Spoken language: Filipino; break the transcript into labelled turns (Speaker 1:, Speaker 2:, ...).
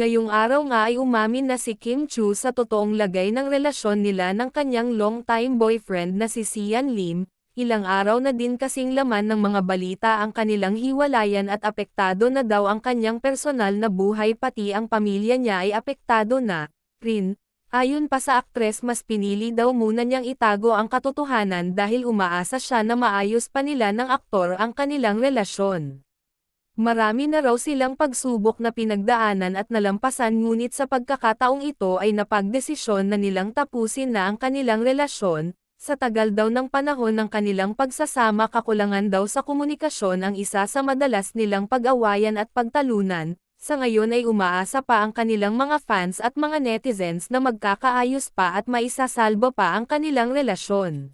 Speaker 1: Ngayong araw nga ay umamin na si Kim Chu sa totoong lagay ng relasyon nila ng kanyang long-time boyfriend na si Sian Lim. Ilang araw na din kasing laman ng mga balita ang kanilang hiwalayan at apektado na daw ang kanyang personal na buhay, pati ang pamilya niya ay apektado na rin. Ayon pa sa aktres, mas pinili daw muna niyang itago ang katotohanan dahil umaasa siya na maayos pa nila ng aktor ang kanilang relasyon. Marami na raw silang pagsubok na pinagdaanan at nalampasan, ngunit sa pagkakataong ito ay napagdesisyon na nilang tapusin na ang kanilang relasyon. Sa tagal daw ng panahon ng kanilang pagsasama, kakulangan daw sa komunikasyon ang isa sa madalas nilang pag-awayan at pagtalunan. Sa ngayon ay umaasa pa ang kanilang mga fans at mga netizens na magkakaayos pa at maisasalba pa ang kanilang relasyon.